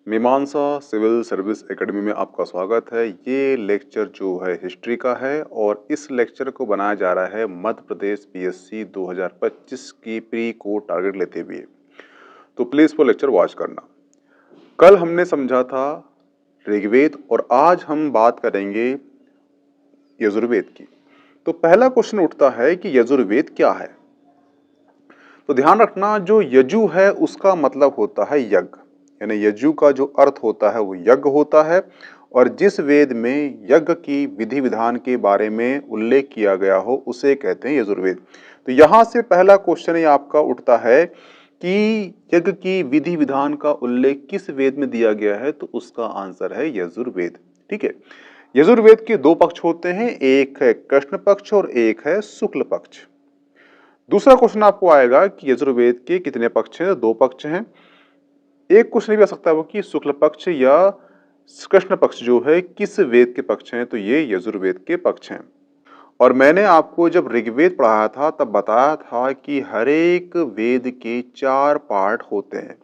मीमांसा civil service academy में आपका स्वागत है। ये लेक्चर जो है हिस्ट्री का है और इस लेक्चर को बनाया जा रहा है मध्य प्रदेश पीएससी 2025 की प्री कोड टारगेट लेते हुए। तो प्लीज़ वो लेक्चर वॉच करना। कल हमने समझा था ऋग्वेद और आज हम बात करेंगे यजुर्वेद की। तो पहला क्वेश्चन उठता है कि यजुर्वेद क्या है। तो ध्यान रखना, जो यजु है उसका मतलब होता है यज्ञ, यानी यजु का जो अर्थ होता है वो यज्ञ होता है। और जिस वेद में यज्ञ की विधि विधान के बारे में उल्लेख किया गया हो उसे कहते हैं यजुर्वेद। तो यहाँ से पहला क्वेश्चन ये आपका उठता है कि यज्ञ की विधि विधान का उल्लेख किस वेद में दिया गया है, तो उसका आंसर है यजुर्वेद। ठीक है। यजुर्वेद के दो पक्ष होते हैं, एक है कृष्ण पक्ष और एक है शुक्ल पक्ष। दूसरा क्वेश्चन आपको आएगा कि यजुर्वेद के कितने पक्ष हैं, तो दो पक्ष हैं। एक क्वेश्चन भी आ सकता है वो कि शुक्ल पक्ष या कृष्ण पक्ष जो है किस वेद के पक्ष हैं, तो ये यजुर्वेद के पक्ष हैं। और मैंने आपको जब ऋग्वेद पढ़ाया था तब बताया था कि हर एक वेद के चार पार्ट होते हैं।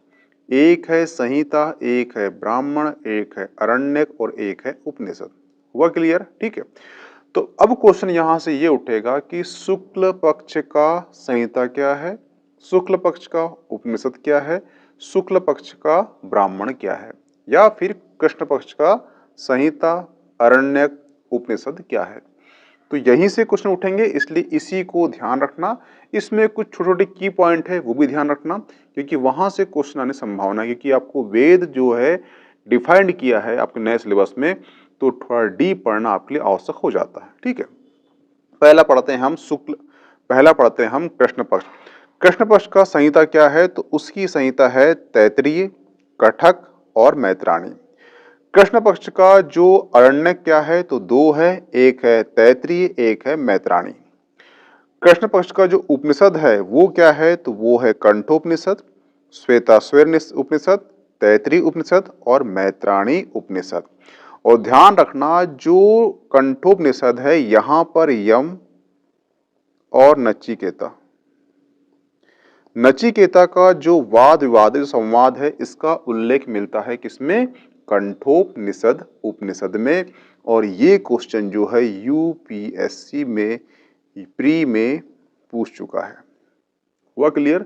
एक है संहिता, एक है ब्राह्मण, एक है अरण्यक और एक है उपनिषद। हुआ क्लियर? ठीक है। तो अब क्वेश्चन यहां से ये उठेगा कि शुक्ल पक्ष का संहिता क्या है, शुक्ल पक्ष का उपनिषद क्या है, शुक्ल पक्ष का ब्राह्मण क्या है, या फिर कृष्ण पक्ष का संहिता, अरण्यक, उपनिषद क्या है। तो यहीं से क्वेश्चन उठेंगे, इसलिए इसी को ध्यान रखना। इसमें कुछ छोटे छोटे की पॉइंट है वो भी ध्यान रखना, क्योंकि वहां से क्वेश्चन आने संभावना है, क्योंकि आपको वेद जो है डिफाइंड किया है आपके नए सिलेबस में, तो थोड़ा डीप पढ़ना आपके लिए आवश्यक हो जाता है। ठीक है। पहला पढ़ते हैं हम कृष्ण पक्ष। कृष्ण पक्ष का संहिता क्या है, तो उसकी संहिता है तैत्तिरीय, कठक और मैत्राणी। कृष्ण पक्ष का जो अरण्यक क्या है, तो दो है, एक है तैत्तिरीय, एक है मैत्राणी। कृष्ण पक्ष का जो उपनिषद है वो क्या है, तो वो है कंठोपनिषद, श्वेताश्वर उपनिषद, तैत्तिरीय उपनिषद और मैत्राणी उपनिषद। और ध्यान रखना, जो कंठोपनिषद है यहां पर यम और नचिकेता का जो वाद विवाद संवाद है इसका उल्लेख मिलता है किसमें, कंठोपनिषद उपनिषद में। और ये क्वेश्चन जो है यूपीएससी में प्री में पूछ चुका है। हुआ क्लियर?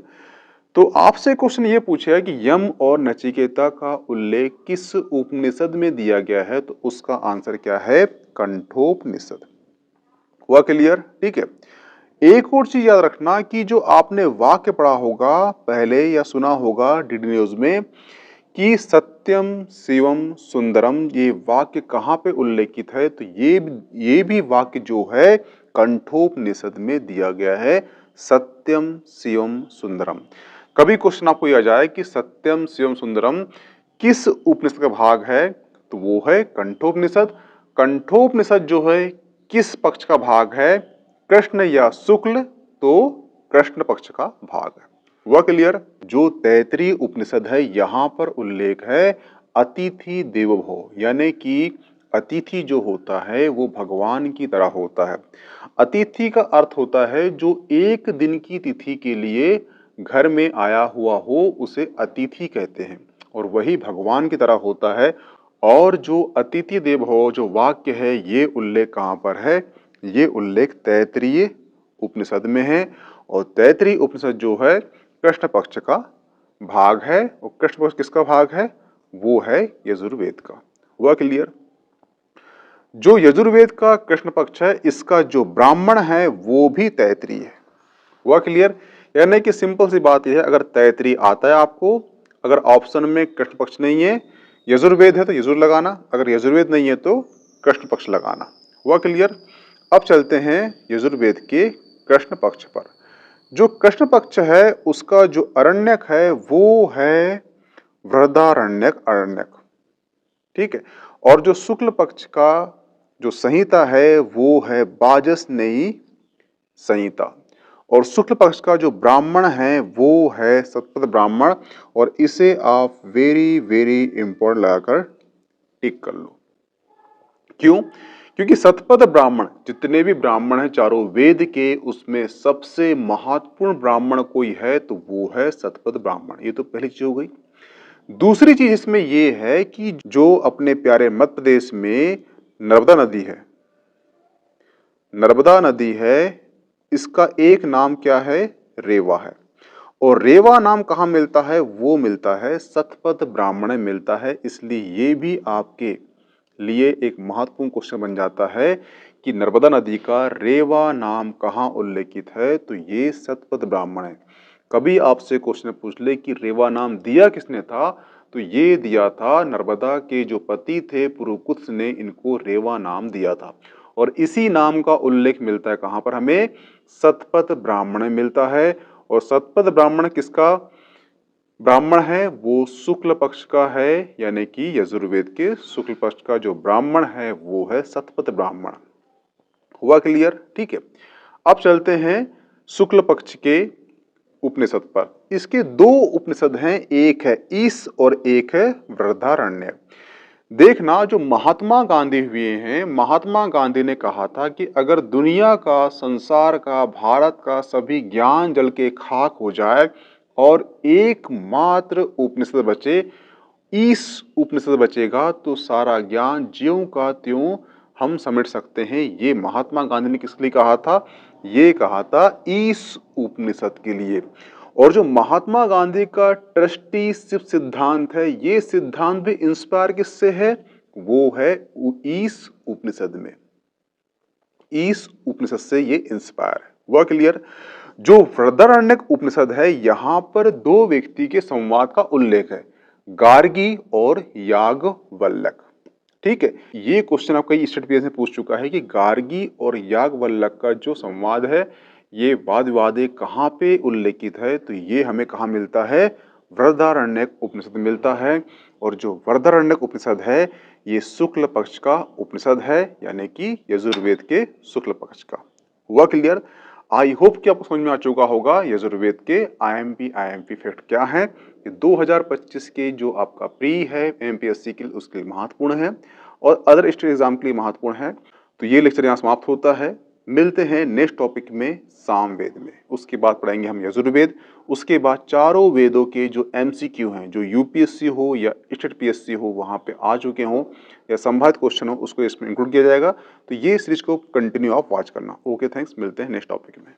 तो आपसे क्वेश्चन ये पूछेगा कि यम और नचिकेता का उल्लेख किस उपनिषद में दिया गया है, तो उसका आंसर क्या है, कंठोपनिषद। हुआ क्लियर? ठीक है। एक और चीज याद रखना कि जो आपने वाक्य पढ़ा होगा पहले या सुना होगा डीडी न्यूज में कि सत्यम शिवम सुंदरम, ये वाक्य कहाँ पे उल्लेखित है, तो ये भी वाक्य जो है कंठोपनिषद में दिया गया है, सत्यम शिवम सुंदरम। कभी क्वेश्चन आपको यह आ जाए कि सत्यम शिवम सुंदरम किस उपनिषद का भाग है, तो वो है कंठोपनिषद। कंठोपनिषद जो है किस पक्ष का भाग है, कृष्ण या शुक्ल, तो कृष्ण पक्ष का भाग है। हुआ क्लियर? जो तैत्तिरीय उपनिषद है यहां पर उल्लेख है अतिथि देवो भव, यानी कि अतिथि जो होता है वो भगवान की तरह होता है। अतिथि का अर्थ होता है जो एक दिन की तिथि के लिए घर में आया हुआ हो उसे अतिथि कहते हैं, और वही भगवान की तरह होता है। और जो अतिथि देवो भव जो वाक्य है ये उल्लेख कहाँ पर है, ये उल्लेख तैत्तिरीय उपनिषद में है। और तैत्तिरीय उपनिषद जो है कृष्ण पक्ष का भाग है, और कृष्ण पक्ष किसका भाग है, वो है यजुर्वेद का। हुआ क्लियर? जो यजुर्वेद का कृष्ण पक्ष है इसका जो ब्राह्मण है वो भी तैत्तिरीय है। हुआ क्लियर? यानी कि सिंपल सी बात यह है, अगर तैत्तिरीय आता है आपको, अगर ऑप्शन में कृष्ण पक्ष नहीं है, यजुर्वेद है तो यजुर लगाना, अगर यजुर्वेद नहीं है तो कृष्ण पक्ष लगाना। हुआ क्लियर? अब चलते हैं यजुर्वेद के कृष्ण पक्ष पर। जो कृष्ण पक्ष है उसका जो अरण्यक है वो है वृहदारण्यक अरण्यक। ठीक है। और जो शुक्ल पक्ष का जो संहिता है वो है बाजसनेयी संहिता। और शुक्ल पक्ष का जो ब्राह्मण है वो है सतपथ ब्राह्मण, और इसे आप वेरी वेरी इंपॉर्टेंट लगाकर टिक कर लो। क्यों? क्योंकि शतपथ ब्राह्मण, जितने भी ब्राह्मण हैं चारों वेद के, उसमें सबसे महत्वपूर्ण ब्राह्मण कोई है तो वो है शतपथ ब्राह्मण। ये तो पहली चीज हो गई। दूसरी चीज इसमें ये है कि जो अपने प्यारे मध्य प्रदेश में नर्मदा नदी है, नर्मदा नदी है, इसका एक नाम क्या है? रेवा है। और रेवा नाम कहाँ मिलता है? वो मिलता है शतपथ ब्राह्मण में मिलता है। इसलिए ये भी आपके लिए एक महत्वपूर्ण क्वेश्चन बन जाता है कि नर्मदा नदी का रेवा नाम कहाँ उल्लेखित है, तो ये शतपथ ब्राह्मण है। कभी आपसे क्वेश्चन पूछ ले कि रेवा नाम दिया किसने था, तो ये दिया था नर्मदा के जो पति थे पुरुकुत्स ने इनको रेवा नाम दिया था। और इसी नाम का उल्लेख मिलता है कहाँ पर हमें? शतपथ ब्राह्मण में मिलता है। और शतपथ ब्राह्मण किसका ब्राह्मण है? वो शुक्ल पक्ष का है, यानी कि यजुर्वेद के शुक्ल पक्ष का जो ब्राह्मण है वो है शतपथ ब्राह्मण। हुआ क्लियर? ठीक है। अब चलते हैं शुक्ल पक्ष के उपनिषद पर। इसके दो उपनिषद हैं, एक है ईश और एक है वृहदारण्यक। देखना, जो महात्मा गांधी हुए हैं, महात्मा गांधी ने कहा था कि अगर दुनिया का, संसार का, भारत का सभी ज्ञान जल के खाक हो जाए और एकमात्र उपनिषद बचे, ईश उपनिषद बचेगा, तो सारा ज्ञान ज्यों का त्यों हम समेट सकते हैं। ये महात्मा गांधी ने किसके लिए कहा था? ये कहा था ईश उपनिषद के लिए। और जो महात्मा गांधी का ट्रस्टीशिप सिद्धांत है, ये सिद्धांत भी इंस्पायर किससे है? वो है ईश उपनिषद में। ईश उपनिषद से ये इंस्पायर है। हुआ क्लियर? जो वृहदारण्यक उपनिषद है, यहां पर दो व्यक्ति के संवाद का उल्लेख है, गार्गी और याज्ञवल्क्य। ठीक है, ये क्वेश्चन आपका स्टेट पीएस में पूछ चुका है कि गार्गी और याज्ञवल्क्य का जो संवाद है, ये वाद विवाद कहाँ पे उल्लेखित है, तो ये हमें कहाँ मिलता है? वृहदारण्यक उपनिषद मिलता है। और जो वृहदारण्यक उपनिषद है, ये शुक्ल पक्ष का उपनिषद है, यानी कि यजुर्वेद के शुक्ल पक्ष का। हुआ क्लियर? आई होप कि आपको समझ में आ चुका होगा यजुर्वेद के आईएमपी फैक्ट क्या है। ये 2025 के जो आपका प्री है एमपीएससी के लिए, उसके लिए महत्वपूर्ण है और अदर स्टेट एग्जाम के लिए महत्वपूर्ण है। तो ये लेक्चर यहाँ समाप्त होता है। मिलते हैं नेक्स्ट टॉपिक में सामवेद में। उसके बाद पढ़ाएंगे हम यजुर्वेद। उसके बाद चारों वेदों के जो एमसीक्यू हैं, जो यूपीएससी हो या स्टेट पीएससी हो वहाँ पे आ चुके हों या संभावित क्वेश्चन हो, उसको इसमें इंक्लूड किया जाएगा। तो ये सीरीज को कंटिन्यू आप वॉच करना। Okay, thanks. मिलते हैं नेक्स्ट टॉपिक में।